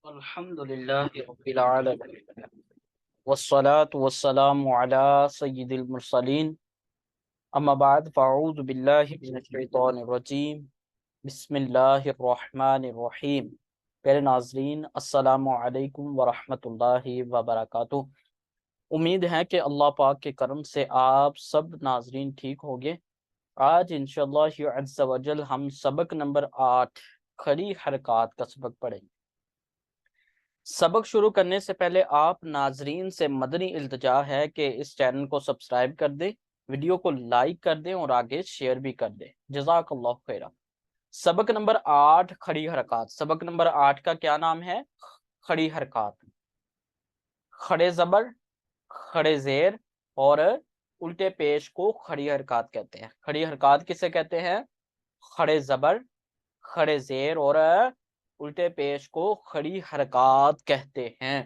الحمد لله رب العالمين والصلاة والسلام على سيد المرسلين اما بعد فاعوذ باللہ من الشیطان الرجیم بسم اللہ الرحمن الرحیم۔ پیارے ناظرین، السلام علیکم ورحمۃ اللہ وبرکاتہ۔ امید ہے کہ اللہ پاک کے کرم سے آپ سب ناظرین ٹھیک ہوگے۔ آج انشاءاللہ عز و جل ہم سبق نمبر 8 کھڑی حرکات کا سبق پڑھیں گے۔ سبق شروع کرنے سے پہلے آپ ناظرین سے مدنی التجا ہے کہ اس چینل کو سبسکرائب کر دیں، ویڈیو کو لائک کر دیں اور آگے شیئر بھی کر دیں۔ جزاک اللہ خیرہ۔ سبق نمبر 8 کھڑی حرکات۔ سبق نمبر 8 کا کیا نام ہے؟ کھڑی حرکات۔ کھڑے زبر، کھڑے زیر اور الٹے پیش کو کھڑی حرکات کہتے ہیں۔ کھڑی حرکات کسے کہتے ہیں؟ کھڑے زبر، کھڑے زیر اور الٹے پیش کو کھڑی حرکات کہتے ہیں۔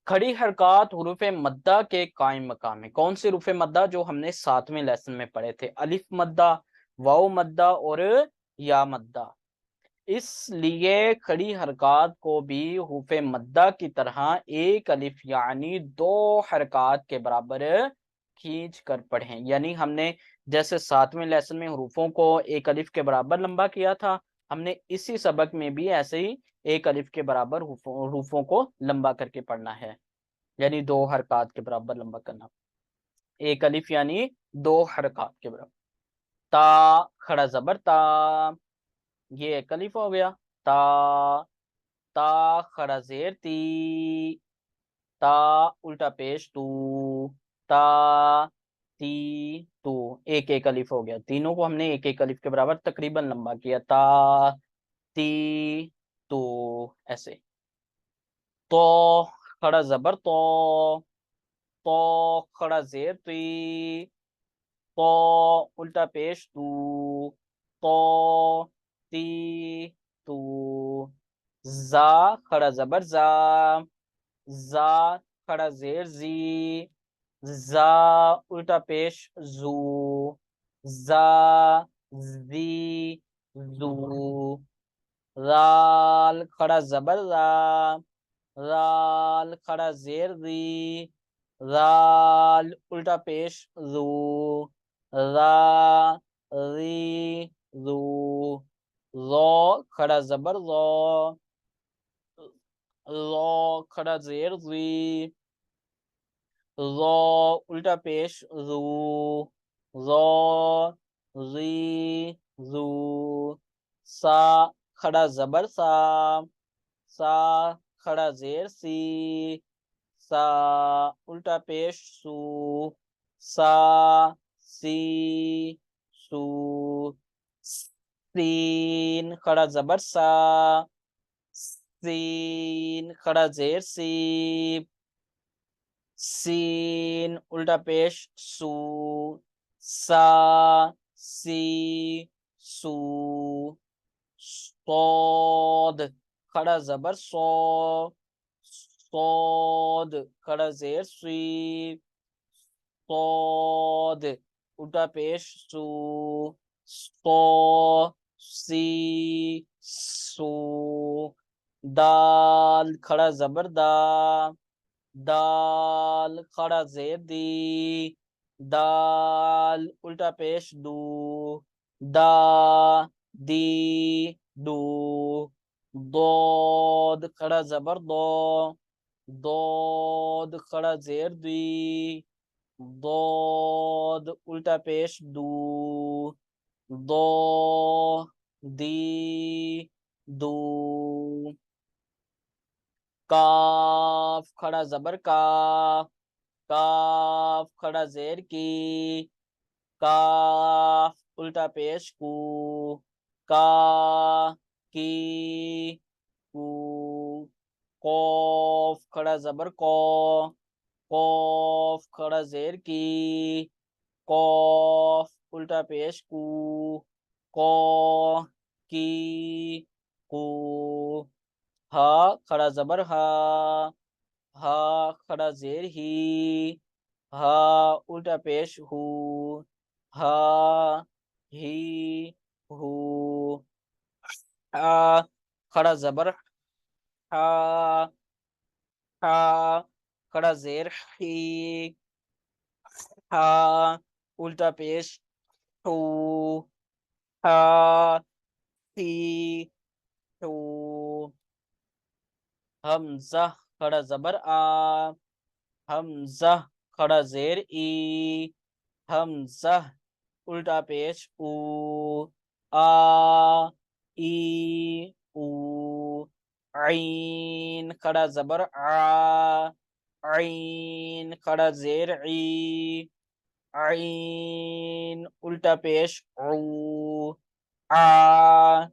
کھڑی حرکات حروف مدہ کے قائم مقام ہے۔ کون سے حروف مدہ؟ جو ہم نے 7ویں لیسن میں پڑھے تھے، الف مدہ، واو مدہ اور یا مدہ۔ اس لیے کھڑی حرکات کو بھی حروف مدہ کی طرح ایک الف یعنی 2 حرکات کے برابر کھینچ کر پڑھیں۔ یعنی ہم نے جیسے 7ویں لیسن میں حروفوں کو ایک الف کے برابر لمبا کیا تھا، ہم نے اسی سبق میں بھی ایسے ہی ایک الف کے برابر حروفوں کو لمبا کر کے پڑھنا ہے، یعنی 2 حرکات کے برابر لمبا کرنا۔ ایک الف یعنی 2 حرکات کے برابر۔ تا، کھڑا زبر تا، یہ ایک الف ہو گیا، تا۔ تا کھڑا زیر تی، تا الٹا پیش تو، تا تی تو، ایک ایک الف ہو گیا۔ تینوں کو ہم نے ایک ایک الف کے برابر تقریباً لمبا کیا، تا تی تو، ایسے۔ تو کھڑا زبر تو، تو کھڑا زیر تی، تو الٹا پیش تو، تو تی تو۔ زا کھڑا زبر زا، زا کھڑا زیر زی، زا الٹا پیش زو، زا زی زو۔ رال کھڑا زبر را، رال کھڑا زیر ری، رال الٹا پیش رو، را ری رو۔ رو کھڑا زبر رو، رو کھڑا زیر ری، رو الٹا پیش رو، رو ری رو۔ سا کھڑا زبر سا، سا کھڑا زیر سی، سا الٹا پیش سو، سا سی سو۔ سین کھڑا زبر سا، سین کھڑا زیر سی، سین الٹا پیش سو، سا سی سو۔ صاد کھڑا زبر سو، صاد کھڑا زیر سی، صاد الٹا پیش سو، سو سی سو۔ دال کھڑا زبر دا، دال کھڑا زیر دی، دال الٹا پیش دو، دا دی دو۔ ضاد کھڑا زبر دو، ضاد کھڑا زیر دی، ضاد الٹا پیش دو، دو دی دو۔ کاف کھڑا زبر کا، کاف کھڑا زیر کی، کاف الٹا پیش کو، کا کی کو۔ قوف کھڑا زبر کو، قوف کھڑا زیر کی، قوف الٹا پیش کو، کو کی کو۔ ہا کھڑا زبر ہا، ہا کھڑا زیر ہی، ہا الٹا پیش ہو، ہا ہی ہو۔ کھڑا زبر حا حا کھڑا زیر حی حا الٹا پیش حو حا حی حو حمزہ کھڑا زبر آ حمزہ کھڑا زیر ای حمزہ الٹا پیش او آ ای او عین کھڑا زبر آ عین کھڑا زیر عی عین الٹا پیش عو آ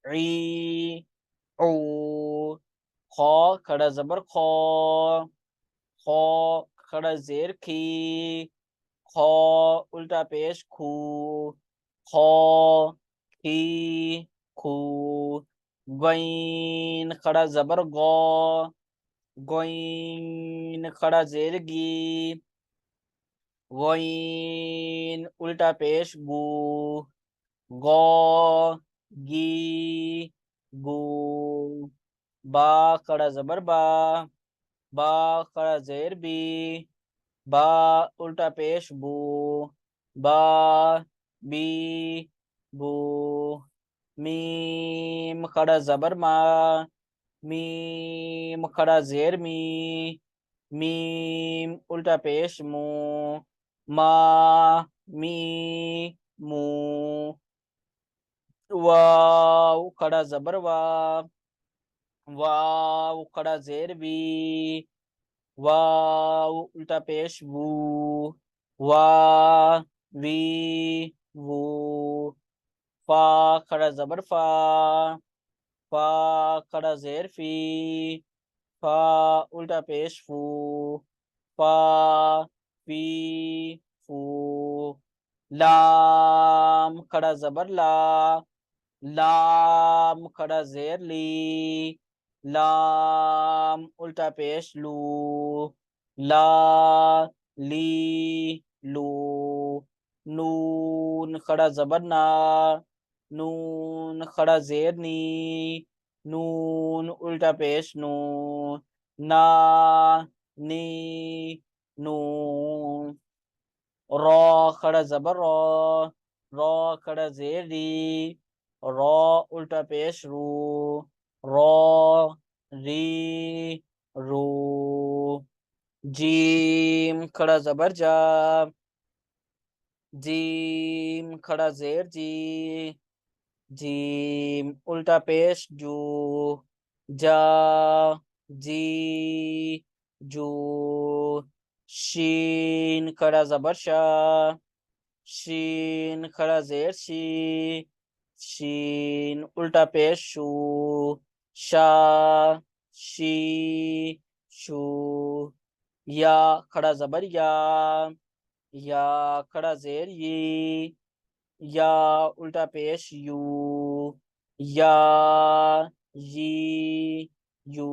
عی عو خو کھڑا زبر خو خو کھڑا زیر کھی خو الٹا پیش کھو خو کھی کھو غین کھڑا زبر غو غین کھڑا زیر گی غین الٹا پیش گو غو گی گو با کھڑا زبر با با کھڑا زیر بی با الٹا پیش بو با بی بو میم کھڑا زبر ما میم کھڑا زیر می میم الٹا پیش مو ما می مو واو کھڑا زبر وا واو کھڑا زیر وی واو الٹا پیش وو وا وی وو فا کھڑا زبر فا فا کھڑا زیر فی فا الٹا پیش فو فا فی فو لام کھڑا زبر لا لام کھڑا زیر لی لام الٹا پیش لو لا لی لو نون کھڑا زبر نا نون کھڑا زیر نی نون الٹا پیش نو نا نی نو را کھڑا زبر را را کھڑا زیر ری را الٹا پیش رو را ری رو جیم کھڑا زبر جا جیم کھڑا زیر جی جیم الٹا پیش جو جا جی جو شین کھڑا زبر شا شین کھڑا زیر شی شین الٹا پیش شو شا شی شو یا کھڑا زبر یا یا کھڑا زیر یی یا الٹا پیش یو یا یی یو